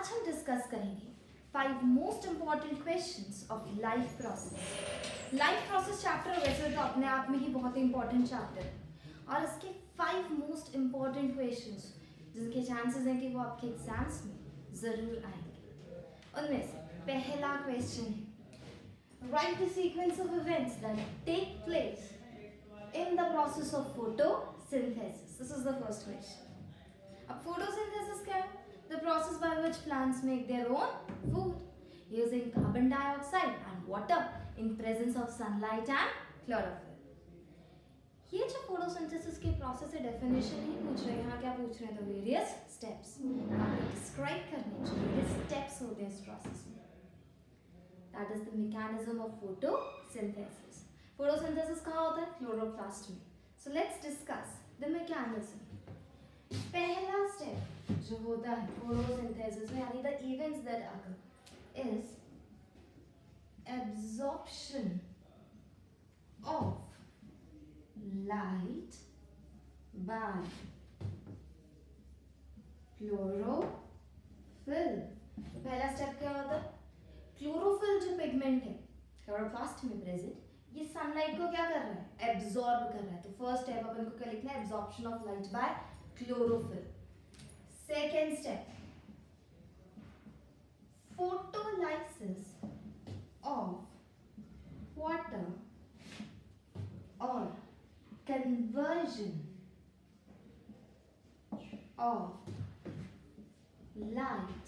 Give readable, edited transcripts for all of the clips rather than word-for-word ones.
आज हम डिस्कस करेंगे 5 most important questions of life process. Life process chapter वैसे तो अपने आप में ही बहुत ही इंपॉर्टेंट चैप्टर है और इसके 5 मोस्ट इम्पॉर्टेंट क्वेश्चंस जिनके चांसेस हैं कि वो आपके एग्जाम्स में ज़रूर आएंगे। उनमें से पहला क्वेश्चन है, write the sequence of events that take place in the process of photosynthesis. This is the first question. अब photosynthesis क्या है? The process by which plants make their own food using carbon dioxide and water in presence of sunlight and chlorophyll. ये जो photosynthesis के process से definition नहीं पूछ रहे, यहाँ क्या पूछ रहे हैं? तो various steps आपको describe करने चाहिए, various steps होते हैं इस process में. That is the mechanism of photosynthesis. Photosynthesis कहाँ होता है? क्लोरोप्लास्ट में. So let's discuss the mechanism. पहला स्टेप जो होता है फोटोसिंथेसिस में यानी the events that occur is absorption of light by chlorophyll. पहला स्टेप क्या होता है? क्लोरोफिल जो पिगमेंट है क्लोरोप्लास्ट में प्रेजेंट, ये सनलाइट को क्या कर रहा है? एब्जॉर्ब कर रहा है. तो फर्स्ट स्टेप अपन को क्या लिखना है? Absorption of light by chlorophyll. Second step, photolysis of water और conversion of light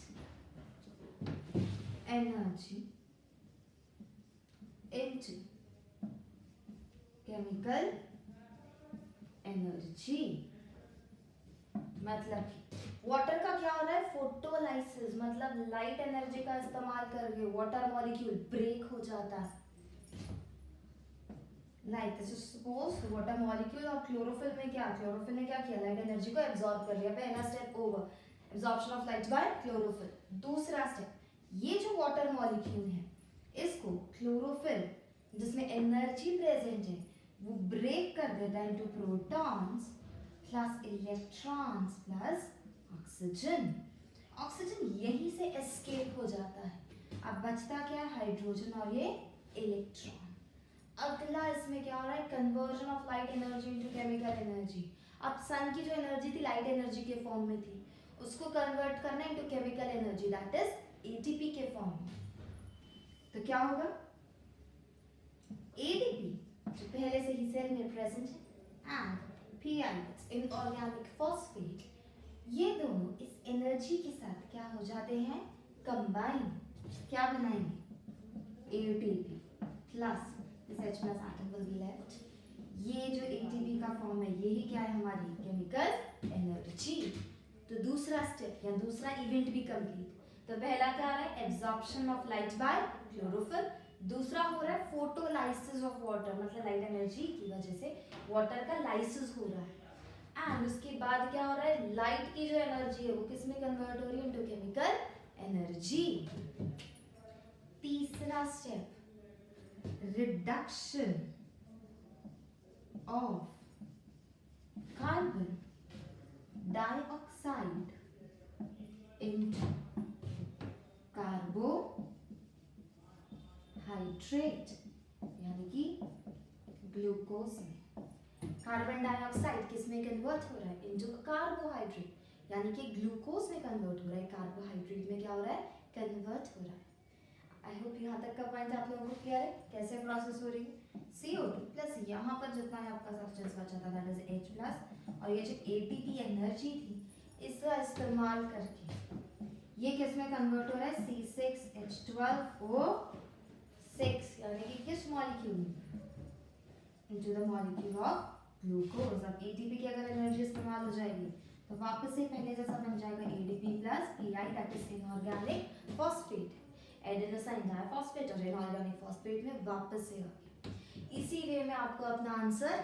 energy into chemical energy. मतलब वाटर का क्या हो रहा है? फोटोलाइसिस, मतलब लाइट एनर्जी का इस्तेमाल करके वाटर मॉलिक्यूल ब्रेक हो जाता है. Like this is suppose water molecule और क्लोरोफिल में क्या, क्लोरोफिल ने क्या किया? लाइट एनर्जी को एब्जॉर्ब कर लिया. पहला step over, absorption of light by chlorophyll. दूसरा स्टेप, ये जो वाटर मॉलिक्यूल है इसको क्लोरोफिल जिसमें एनर्जी प्रेजेंट है वो ब्रेक कर देता है into protons plus electrons plus oxygen. Oxygen यहीं से एस्केप हो जाता है. अब बचता क्या है? हाइड्रोजन और ये इलेक्ट्रॉन. अगला इसमें क्या हो रहा है? Conversion of light energy into chemical energy. अब सन की जो एनर्जी थी लाइट एनर्जी के फॉर्म में थी, उसको कन्वर्ट करना into chemical energy that is ATP के फॉर्म में. तो क्या होगा? एटीपी जो पहले से ही सेल में प्रेजेंट है एंड पीआई इनऑर्गेनिक फॉस्फेट, ये दोनों इस एनर्जी के साथ क्या हो जाते हैं? कंबाइन. क्या बनाएंगे? ATP plus this H plus atom will be left. ये जो एटीपी का फॉर्म है यही क्या है? हमारी केमिकल एनर्जी. तो दूसरा स्टेप या दूसरा इवेंट भी कंप्लीट. तो पहला क्या आ रहा है? Absorption of light by chlorophyll. दूसरा हो रहा है फोटोलाइसिस ऑफ वाटर, मतलब लाइट एनर्जी की वजह से वाटर का लाइसिस हो रहा है. एंड उसके बाद क्या हो रहा है? लाइट की जो एनर्जी है वो किस में कन्वर्ट हो रही है? Into chemical energy. तीसरा step, reduction of carbon dioxide into carbohydrate यानी कि ग्लूकोज में. कार्बन डाइऑक्साइड किस में कन्वर्ट हो रहा है? इनटू कार्बोहाइड्रेट यानी कि ग्लूकोज में कन्वर्ट हो रहा है. कार्बोहाइड्रेट में क्या हो रहा है? कन्वर्ट हो रहा है. आई होप यहाँ तक का पॉइंट आप लोगों को क्लियर है कैसे प्रोसेस हो रही है. CO2 प्लस यहाँ पर जितना है आपका सब्सटेंस बचा था दैट इज H प्लस, और ये जो ATP एनर्जी थी इसका इस्तेमाल करके ये किस में कन्वर्ट हो रहा है? C6H12O6 यानी कि किस मॉलिक्यूल में? Into the molecule of glucose. अब ATP की अगर एनर्जी इस्तेमाल हो जाएगी तो वापस से पहले जैसा बन जाएगा ADP plus PI that is inorganic phosphate. Adenosine diphosphate और इनऑर्गेनिक फॉस्फेट में वापस से आ. इसी वे में आपको अपना आंसर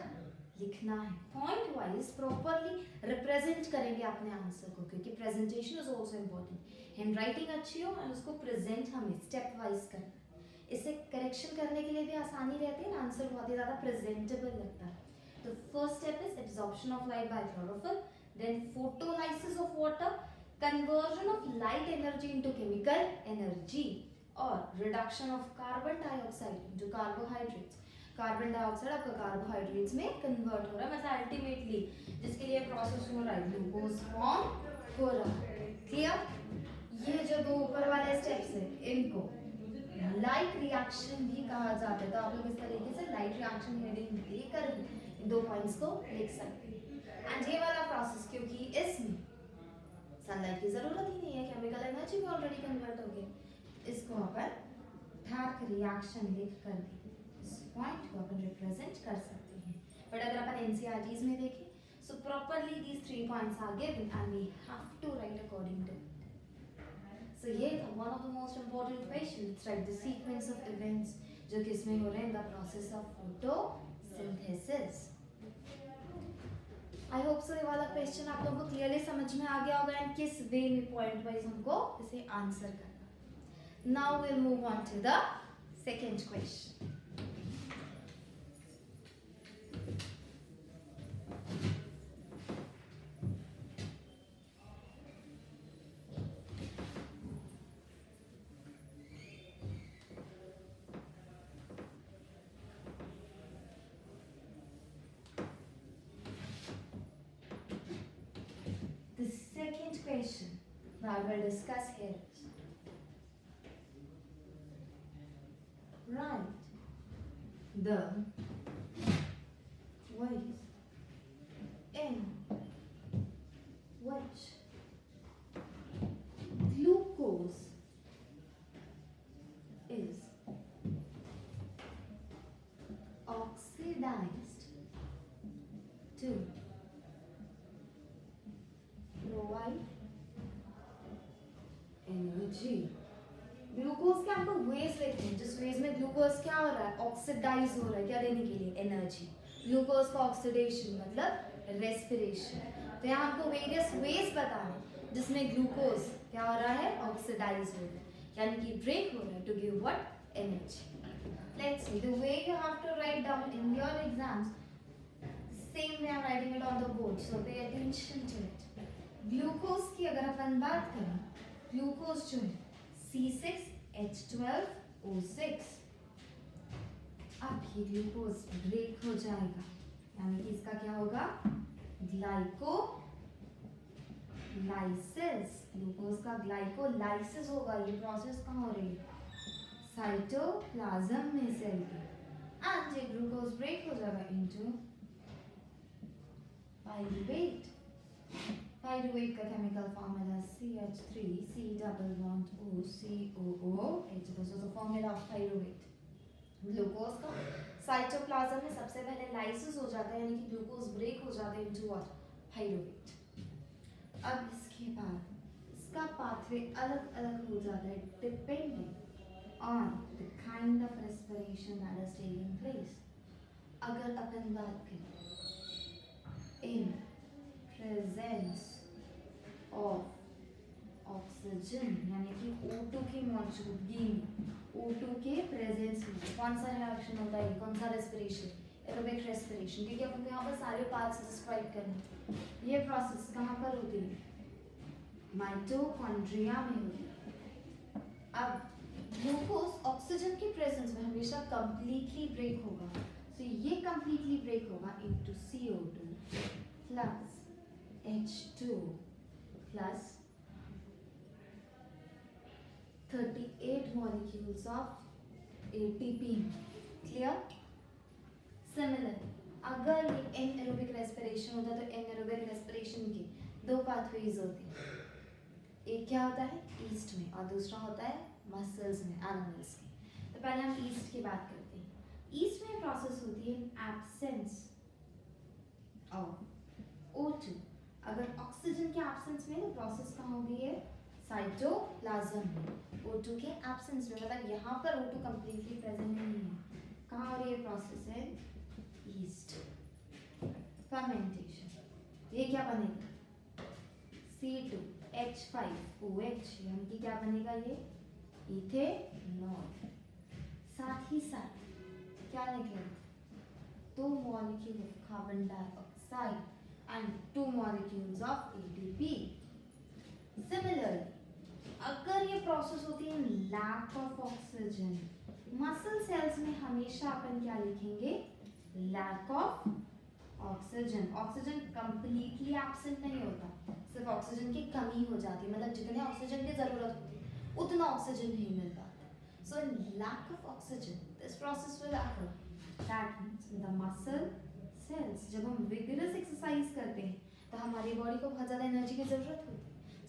लिखना है. पॉइंट वाइज प्रॉपरली रिप्रेजेंट करेंगे अपने आंसर को क्योंकि presentation is also important. Hand writing अच्छी हो और उसको प्रेजेंट हमें स्टेप वाइज करना. इससे करेक्शन करने के लिए भी आसानी रहती है. आंसर बहुत ही ज़्यादा प्रेजेंटेबल लगता है. तो first step is absorption of light by chlorophyll, then photolysis of water, conversion of light energy into chemical energy, और reduction of carbon dioxide into carbohydrates. Carbon dioxide आपका कार्बोहाइड्रेट्स में कन्वर्ट हो रहा है, मतलब अल्टीमेटली जिसके लिए प्रोसेस हो रहा है ग्लूकोज फॉर्म हो रहा है. क्लियर? ये जो दो ऊपर वाले स्टेप्स है इनको लाइट रिएक्शन भी कहा जाता है. तो आप लोग इस तरीके से लाइट रिएक्शन हेडिंग देकर इन दो पॉइंट्स को लिख सकते हैं. एंड ये वाला प्रोसेस क्योंकि इसमें सनलाइट की जरूरत ही नहीं है, केमिकल एनर्जी भी ऑलरेडी कन्वर्ट हो गई, इसको अपन डार्क रिएक्शन लिख कर इस पॉइंट को अपन रिप्रेजेंट कर सकते हैं. बट अगर अपन एनसीईआरटीज में देखें so properly these 3 points are given and we have to write according to. So ये था one of the most important questions, write the sequence of events जो किसमें हो रहे हैं, the process of photosynthesis. I hope so ये वाला question आप लोगों को क्लियरली समझ में आ गया होगा एंड किस वे में पॉइंट वाइज हमको इसे आंसर करना. Now will move on to the second question. Question that we'll discuss here is write the ways in which glucose is oxidized to provide energy. Glucose के हमको वेज लेते हैं, जिस वेज में glucose क्या हो रहा है, ऑक्सीडाइज हो रहा है, क्या देने के लिए, एनर्जी. ग्लूकोज का ऑक्सीडेशन मतलब रेस्पिरेशन. तो यहाँ हमको वेरियस वेज बताने जिसमें ग्लूकोज क्या हो रहा है, ऑक्सीडाइज हो रहा है, यानी कि ब्रेक हो रहा है to give what, energy. Let's see the way you have to write down in your exams, same way I am writing it on the board, so pay attention to it. Glucose की अगर अपन बात करें, glucose जो है C6H12O6, अब ये glucose break हो जाएगा, यानी कि इसका क्या होगा, ग्लाइकोलाइसिस. ग्लूकोज का ग्लाइकोलाइसिस होगा. ये प्रोसेस कहाँ हो रही है, साइटोप्लाज्म में सेल के. एंड ये ग्लूकोज ब्रेक हो जाएगा इनटू पाइरूवेट. पाइरूवेट का chemical formula CH3C double bond O COOH. This is the formula of pyruvate. Glucose का साइटोप्लाज्म में सबसे पहले लाइसिस हो जाता है, यानी कि ग्लूकोज ब्रेक हो जाता है इनटू व्हाट, पाइरूवेट. अब इसके बाद इसका पाथवे अलग अलग हो जाता है depending on the kind of respiration that is taking place. अगर अपन बात करें इन प्रेजेंस ऑफ ऑक्सीजन, यानी कि O2 की मौजूदगी में, O2 के प्रेजेंस में कौन सा रिएक्शन होता है, कौन सा रेस्पिरेशन, एरोबिक रेस्पिरेशन. क्योंकि अपन को यहाँ पर सारे पार्ट्स डिस्क्राइब करने. ये प्रोसेस कहाँ पर होती है, माइटोकॉन्ड्रिया में होती है. अब ग्लूकोज ऑक्सीजन के प्रेजेंस में हमेशा कंप्लीटली ब्रेक होगा. तो ये कंप्लीटली ब्रेक होगा into CO2 plus H2 plus 38 molecules of ATP. Clear? Similar अगर ये एनएरोबिक रेस्पिरेशन होता तो एनएरोबिक रेस्पिरेशन के दो पाथवेज होते हैं. एक क्या होता है ईस्ट में और दूसरा होता है मसल्स में, एनिमल्स के. तो पहले हम ईस्ट की बात करते हैं. ईस्ट में प्रोसेस होती है एब्सेंस ऑफ O2. अगर ऑक्सीजन के एब्सेंस में तो प्रोसेस कहाँ हो गई है, साइटोप्लाज्म में. O2 के एब्सेंस में मतलब यहाँ पर O2 कंप्लीटली प्रेजेंट नहीं है. कहाँ हो रही है प्रोसेस है, ईस्ट. फर्मेंटेशन. ये क्या बनेगा, C2H5OH, यानी कि क्या बनेगा, ये इथेनॉल. साथ ही साथ क्या निकलेगा, 2 molecules of carbon dioxide and 2 molecules of ATP. Similar, अगर ये प्रोसेस होती है lack of oxygen, muscle cells में हमेशा अपन क्या लिखेंगे, lack of oxygen. Oxygen completely absent नहीं होता, सिर्फ ऑक्सीजन की कमी हो जाती है, मतलब जितने ऑक्सीजन की जरूरत होती है उतना ऑक्सीजन नहीं मिल पाता। So in lack of oxygen this process will occur, that means in the muscle cells जब हम विगरस एक्सरसाइज करते हैं तो हमारी बॉडी को बहुत ज़्यादा एनर्जी की ज़रूरत होती है,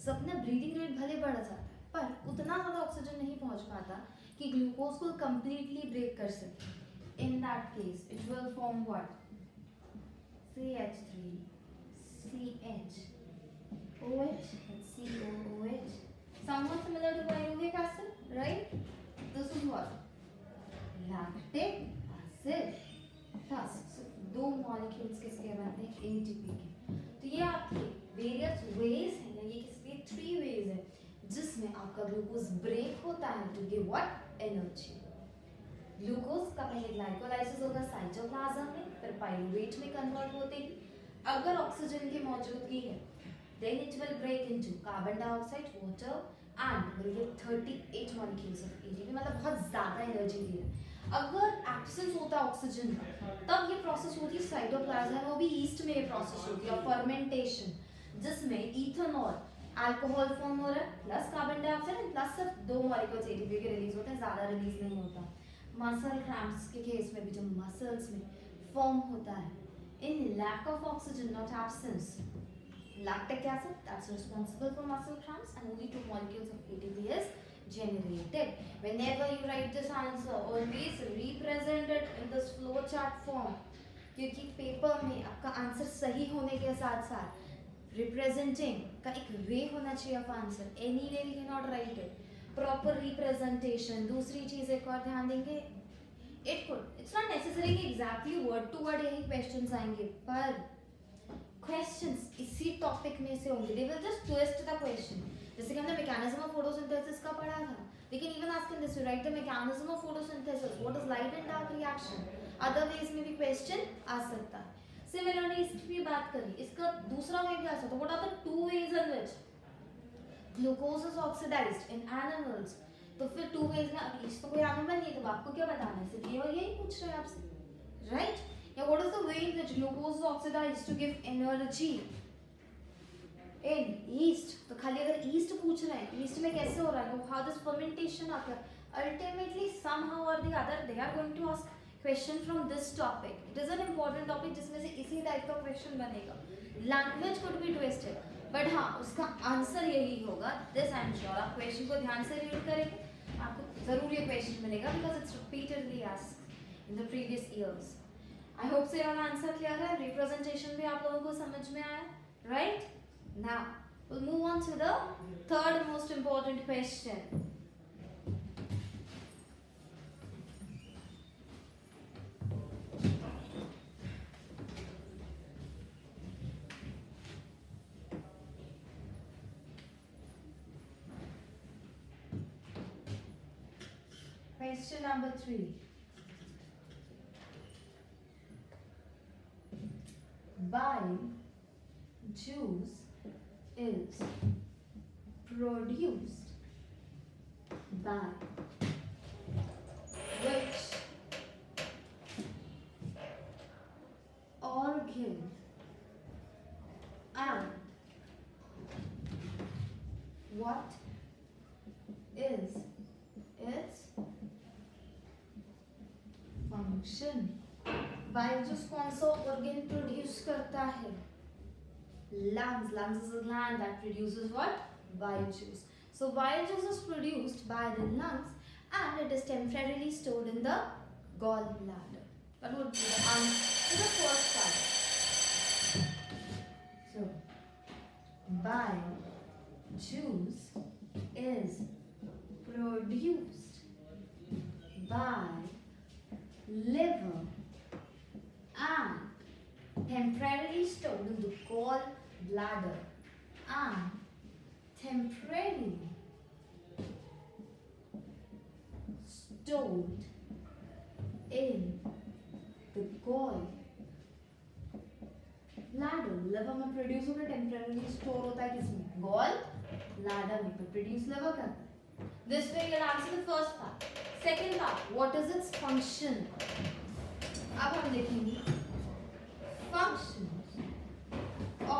सब अपना ब्रीदिंग रेट भले बढ़ जाता है पर उतना ज़्यादा ऑक्सीजन नहीं पहुंच पाता कि ग्लूकोज को कंप्लीटली ब्रेक कर सके। In that case it will form what, CH3 CH OH COOH, somewhat similar to pyruvic acid, right? This is what, lactic acid। Thus दो मॉलिक्यूल्स किसके बनते हैं, ATP के। तो ये आपके वेरियस वेज हैं, ये किसके, 3 वेज है जिसमें आपका ग्लूकोज ब्रेक होता है to give what, energy. Glucose का पहले ग्लाइकोलाइसिस होगा साइटोप्लाज्म में, फिर पाइरूवेट में कन्वर्ट होते ही अगर ऑक्सीजन की मौजूदगी है then it will break into carbon dioxide, water and will give 38 molecules of ATP, मतलब बहुत ज़्यादा एनर्जी दे रहा है। अगर एब्सेंस होता है ऑक्सीजन का तब ये प्रोसेस होती है साइटोप्लाज्म, वो भी ईस्ट में ये प्रोसेस होती है फर्मेंटेशन, जिसमें इथेनॉल अल्कोहल फॉर्म हो रहा है plus carbon dioxide and plus सिर्फ 2 मॉलिक्यूल्स एटीपी के रिलीज होते हैं, ज़्यादा रिलीज नहीं होता। मसल क्रैम्प्स के केस में भी जो मसल्स में फॉर्म होता है in lack of oxygen not absence, lactic acid that's responsible for muscle cramps and only 2 molecules of ATP is generated. Whenever you write this answer always represent it in this flow chart form, क्योंकि paper में आपका answer सही होने के साथ साथ representing का एक वे होना चाहिए of answer, anyway we can not write it, proper representation. दूसरी चीज एक और ध्यान देंगे, इट्स नॉट नेसेसरी कि एग्जैक्टली वर्ड टू वर्ड यही क्वेश्चंस आएंगे, पर क्वेश्चंस इसी टॉपिक में से होंगे, they will just twist the question. जैसे कि हमने मैकेनिज्म ऑफ फोटोसिंथेसिस का पढ़ा था, लेकिन even ask in this right the mechanism of photosynthesis, what is light and dark reaction, other ways में भी क्वेश्चन आ सकता है। सिमिलरली इसकी भी बात करें, इसका दूसरा वे भी आ सकता है, what are the 2 ways in which glucose is oxidized in animals, तो फिर 2 वेज में, अब इस तो कोई एनिमल नहीं है तो आपको क्या बताना है, सिर्फ ये और यही पूछ रहे हैं आपसे, right? Yeah, what is the way in which glucose is oxidized to give energy in yeast? तो खाली अगर yeast पूछ रहे हैं, yeast में कैसे हो रहा है, तो how does fermentation occur? Ultimately, somehow or the other, they are going to ask question from this topic. It is an important topic जिसमें से इसी टाइप का question बनेगा। Language could be twisted, but हाँ उसका आंसर यही होगा। This I am sure। आप question को ध्यान से read करेंगे, आपको जरूर ये question मिलेगा because it's repeatedly asked in the previous years. I hope से your answer clear है, representation भी आप लोगों को समझ में आया, right? Now we'll move on to the third most important question. Question number 3. Bile juice is produced by which organ and what is its function? Bile juice कौन सा ऑर्गन प्रोड्यूस करता है? Lungs. Lungs is a gland that produces what? Bile juice. So bile juice is produced by the lungs and it is temporarily stored in the gallbladder. What would be the answer to the first part? So bile juice is produced by liver and temporarily stored in the gallbladder and temporarily stored in the gallbladder. liver में produce होकर temporary store होता है किसमें? Gall Ladder maker, produce liver करता है. This way you'll answer the first part. Second part, what is its function? अब हम देखेंगे functions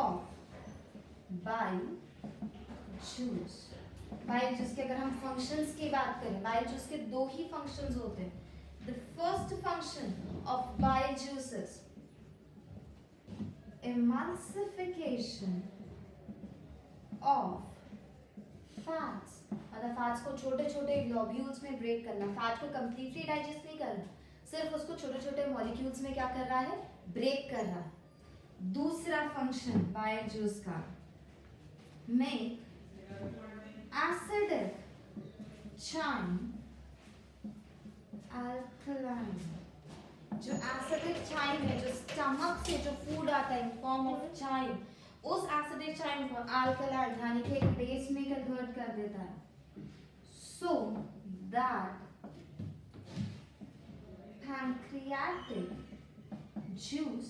of bile juice. Bile juice के अगर हम फंक्शंस की बात करें, बाइल जूस के दो ही फंक्शंस होते हैं. The first function of bile juice is emulsification of fats. मतलब फैट्स को छोटे छोटे ग्लोब्यूल्स में ब्रेक करना. फैट को कंप्लीटली डाइजेस्ट नहीं करना, सिर्फ उसको छोटे छोटे मॉलिक्यूल्स में क्या कर रहा है, ब्रेक कर रहा है. दूसरा फंक्शन बाइल जूस का, मेक acidic chyme alkaline. जो एसिडिक चाइम है, जो स्टमक से जो फूड आता है इन फॉर्म ऑफ चाइम, उस एसिडिक चाइम को अल्कलाइन यानी कि एक बेस में कन्वर्ट कर देता है, so that pancreatic juice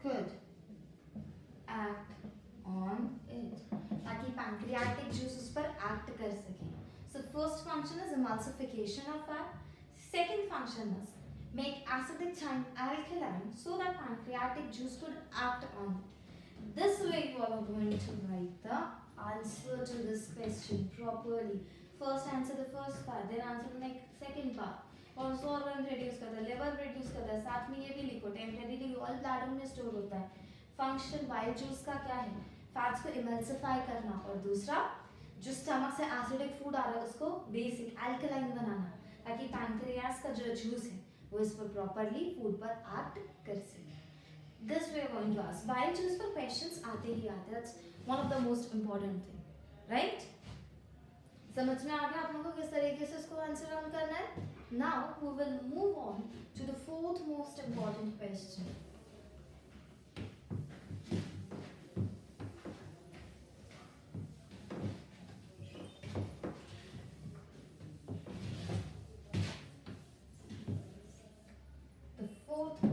could act on it, ताकि पैंक्रियाटिक जूस उस पर एक्ट कर सके. So first function is emulsification of fat. Second function is make acidic chyme alkaline so that pancreatic juice could act on it. This way you all are going to write the answer to this question properly. First answer the first part, then answer the second part. Also organ reduce करता है, liver reduce करता है, साथ में ये भी लिखो temporarily all bladder में स्टोर होता है. फंक्शन बाइल जूस का क्या है, फैट्स को इमल्सिफाई करना, और दूसरा जो स्टमक से एसिडिक फूड आ रहा है उसको बेसिक अल्कलाइन बनाना, ताकि पैंक्रियास का जो जूस है वो इस पर प्रॉपर्ली फूड पर एक्ट कर सके. This way going to ask bile juice पर क्वेश्चंस आते ही आते हैं. That's one of the most important thing, right? समझ में आ गया आप लोगों को किस तरीके से इसको आंसर ऑन करना है. Now we will move on to the fourth most important question.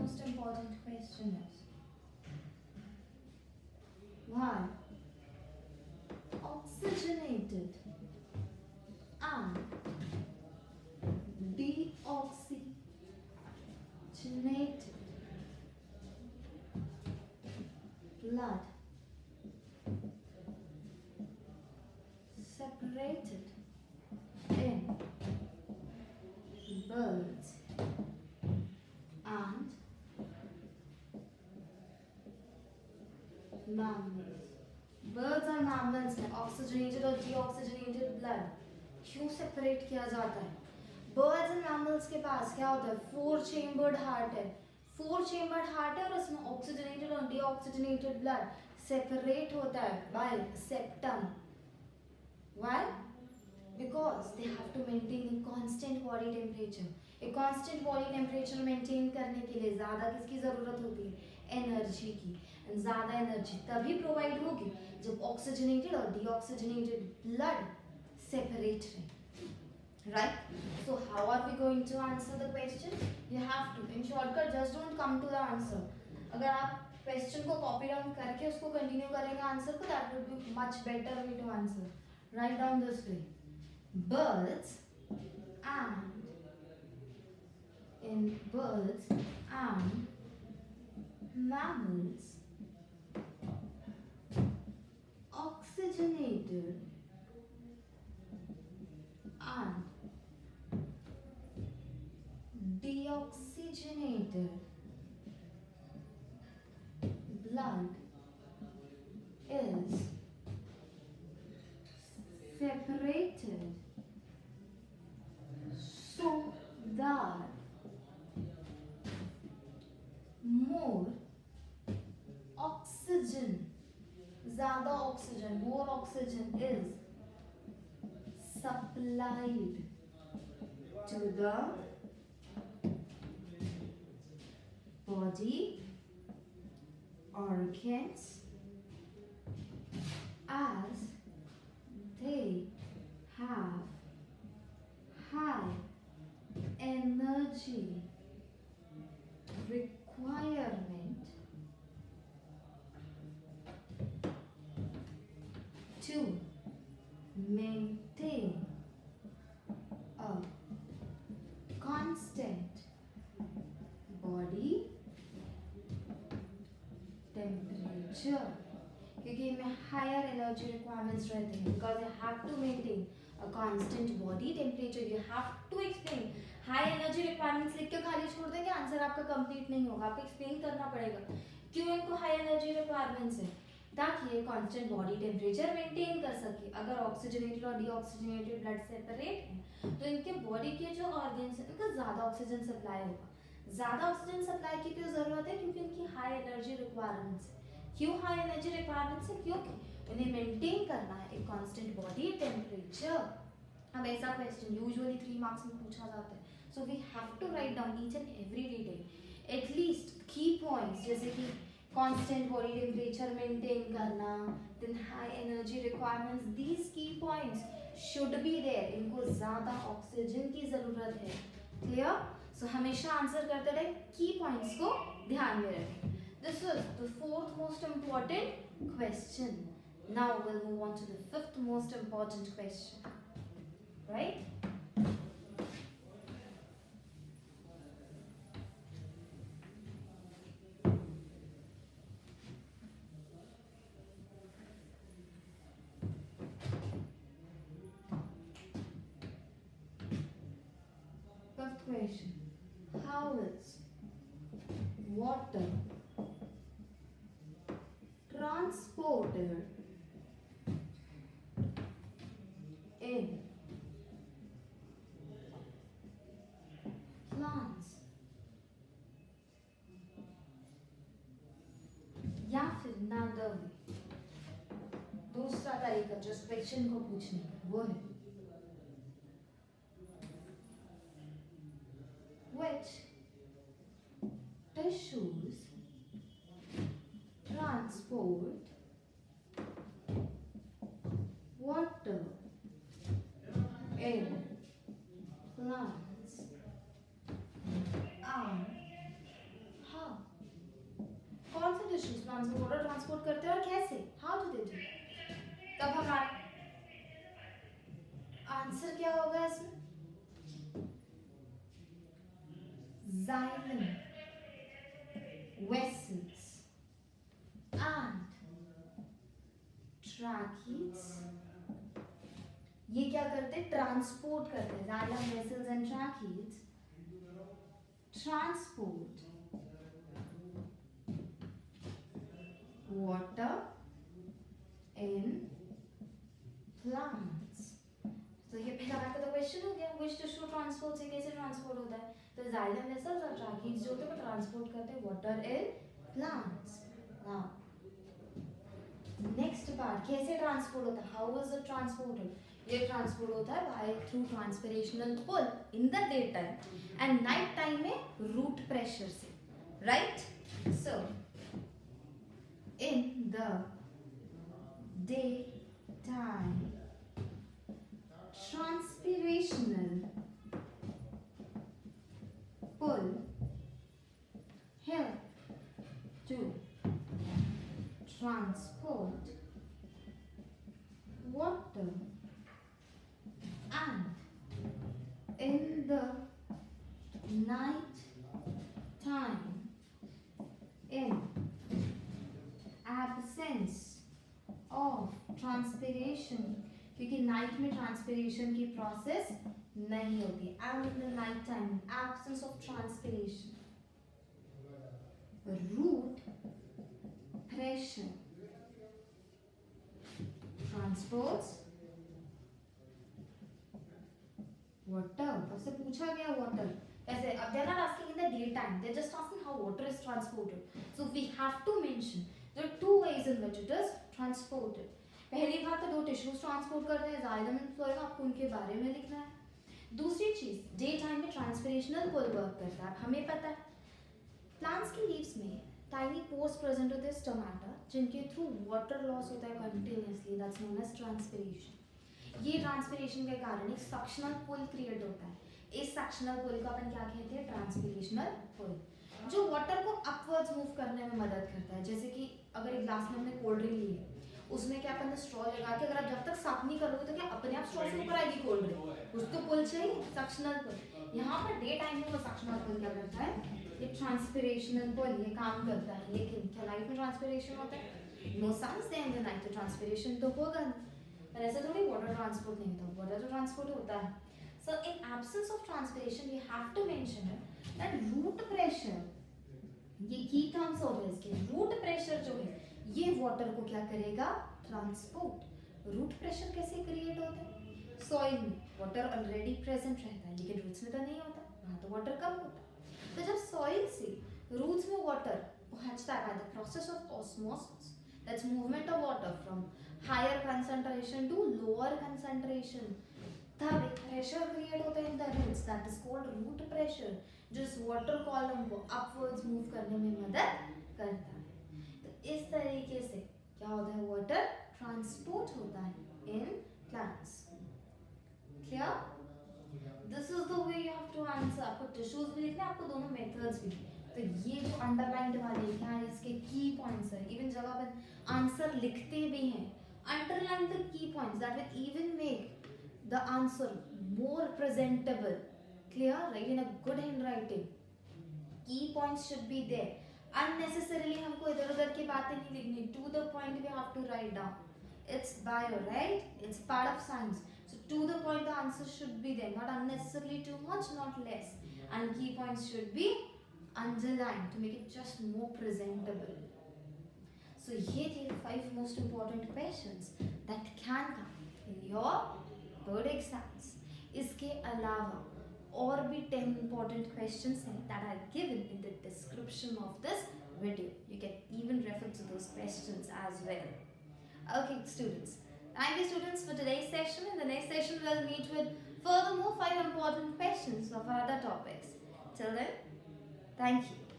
Most important question is why oxygenated and deoxygenated blood separated in birds and mammals. Birds और mammals में oxygenated और deoxygenated blood क्यों separate किया जाता है? Birds and mammals के पास क्या होता है, 4 chambered heart है. 4 chambered heart है और उसमें oxygenated और deoxygenated blood सेपरेट होता है by septum. Why? Because they have to maintain a constant body temperature. एक constant body temperature maintain करने के लिए ज़्यादा किसकी ज़रूरत होती है, एनर्जी की. ज़्यादा एनर्जी तभी प्रोवाइड होगी जब ऑक्सीजनेटेड और डीऑक्सीजनेटेड ब्लड सेपरेट रहे, right? So how are we going to answer the question? You have to in shortcut just don't come to the answer. अगर आप क्वेश्चन को कॉपी डाउन करके उसको कंटिन्यू करेंगे आंसर को, that would be much better way to answer. Write down this way, birds and in birds and mammals, oxygenated and deoxygenated blood is separated so that more oxygen, ज़्यादा oxygen, more oxygen is supplied to the body organs as they have high energy requirement to maintain a constant body temperature, क्योंकि इनमें higher energy requirements रहते हैं, because you have to maintain a constant body temperature. You have to explain. High energy requirements लिख के खाली छोड़ देंगे, answer आपका कंप्लीट नहीं होगा. आपको एक्सप्लेन करना पड़ेगा क्यों इनको हाई एनर्जी रिक्वायरमेंट्स है, ताकि ये कांस्टेंट बॉडी टेम्परेचर मेंटेन कर सके. अगर ऑक्सीजनेटेड और डीऑक्सीजनेटेड ब्लड सेपरेट है तो इनके बॉडी के जो ऑर्गन्स हैं उनको ज़्यादा ऑक्सीजन सप्लाई होगा. ज़्यादा ऑक्सीजन सप्लाई की क्यों ज़रूरत है? क्योंकि इनकी हाई एनर्जी रिक्वायरमेंट्स है. क्यों हाई एनर्जी रिक्वायरमेंट्स है? क्योंकि उन्हें मेंटेन करना है एक कांस्टेंट बॉडी टेम्परेचर. अब ऐसा क्वेश्चन यूजुअली 3 मार्क्स में पूछा जाता है, so we have to write down each and every detail, at least key points, जैसे कि कांस्टेंट बॉडी टेम्परेचर मेंटेन करना, then high energy requirements. These key points should be there. इनको ज़्यादा ऑक्सीजन की ज़रूरत है. क्लियर? सो हमेशा आंसर करते रहे, की पॉइंट्स को ध्यान में रखें. This is the 4th most important question. Now we'll move on to the 5th most important question. Right? Fifth question. How is water transported in plants? या फिर another way, दूसरा तरीका जो क्वेश्चन को पूछने का वो है, which tissues transport water in plants and how? कौन से टिश्यूज प्लांट्स में वाटर ट्रांसपोर्ट करते हैं और कैसे? How do they do? तब हमारा आंसर क्या होगा इसमें? Xylem vessels and tracheates. ये क्या करते हैं? ट्रांसपोर्ट करते हैं. Xylem vessels and tracheates transport water in plants. तो ये पहला बात का तो क्वेश्चन हो गया, which tissue transport से कैसे ट्रांसपोर्ट होता है? तो xylem vessels और tracheates जो होते हैं वो ट्रांसपोर्ट करते हैं water in plants. Now next part, कैसे ट्रांसपोर्ट होता है? How is it transported? ये ट्रांसपोर्ट होता है by through transpirational pull in the day time and night time में रूट प्रेशर से. Right? So in the day time transpirational pull help to transport water, and in the night time, in absence of transpiration, क्योंकि night में transpiration की process नहीं होती. And in the night time absence of transpiration, root pressure transports water. उससे पूछा गया water ऐसे. अब they are not asking in the day time, they are just asking how water is transported. So we have to mention there are 2 ways in which it is transported. पहली बात तो 2 tissues transport करते हैं, xylem and phloem. आपको उनके बारे में लिखना है. दूसरी चीज, डे टाइम में ट्रांसपिरेशनल पुल वर्क करता है. हमें पता है प्लांट्स की लीव्स में टाइनी पोर्स प्रेजेंट होते हैं, स्टोमेटा, जिनके थ्रू वाटर लॉस होता है continuously. That's known as transpiration. ये ट्रांसपिरेशन के कारण एक सक्शनल पुल क्रिएट होता है. इस सक्शनल पुल को अपन क्या कहते हैं? ट्रांसपिरेशनल पुल, जो वाटर को अपवर्ड्स मूव करने में मदद करता है. जैसे कि अगर एक ग्लास में हमने कोल्ड ड्रिंक ली है उसमें क्या अपन ने स्ट्रॉ लगा के, अगर आप जब तक साफ नहीं करोगे तो क्या अपने आप स्ट्रॉ से ऊपर आएगी कोल्ड ड्रिंक, कुछ तो पुल चाहिए, सक्शनल पुल। यहाँ पर डे टाइम में वो सक्शनल पुल क्या करता है, ये ट्रांसपिरेशनल पुल ये काम करता है। लेकिन क्या लाइट में ट्रांसपिरेशन होता है? No sun's there in the night, तो ट्रांसपिरेशन तो होगा नहीं। पर ऐसा थोड़ी वाटर ट्रांसपोर्ट नहीं होता, वाटर तो ट्रांसपोर्ट होता है। So in absence of transpiration we have to mention that root pressure, ये की टर्म्स हो गए इसके, रूट प्रेशर जो है ये वाटर को क्या करेगा, ट्रांसपोर्ट। रूट प्रेशर कैसे क्रिएट होता है? सॉइल में वाटर ऑलरेडी प्रेजेंट रहता है, लेकिन रूट्स में तो नहीं होता, वहाँ तो वाटर कम होता है। तो जब सॉइल से रूट्स में वाटर पहुँचता है by the process of osmosis, that's movement of water from higher concentration to lower concentration, तब एक प्रेशर क्रिएट होता है in the roots, that is called root pressure, जो इस वाटर कॉलम को अपवर्ड्स मूव करने में मदद करता है। तो इस तरीके से क्या होता है, वाटर ट्रांसपोर्ट होता है in plants. Clear? This is the way you have to answer. आपको टिश्यूज भी लिखना है, आपको दोनों मेथड्स भी। तो ये जो अंडरलाइंड वाले क्या है, इसके की पॉइंट्स है। इवन जब आप आंसर लिखते भी हैं, underline the key points that will even make the answer more presentable, clear, right, in a good handwriting. Key points should be there. Unnecessarily हमको इधर उधर की बातें नहीं लिखनी, to the point we have to write down. It's bio, right? It's part of science. So to the point the answer should be there, not unnecessarily too much, not less. And key points should be underlined to make it just more presentable. So ये थे 5 most important questions that can come in your board exams. इसके अलावा और भी 10 important questions हैं that are given in the description of this video. You can even refer to those questions as well. Okay students, thank you students for today's session. In the next session we'll meet with furthermore 5 important questions of other topics. Till then, thank you.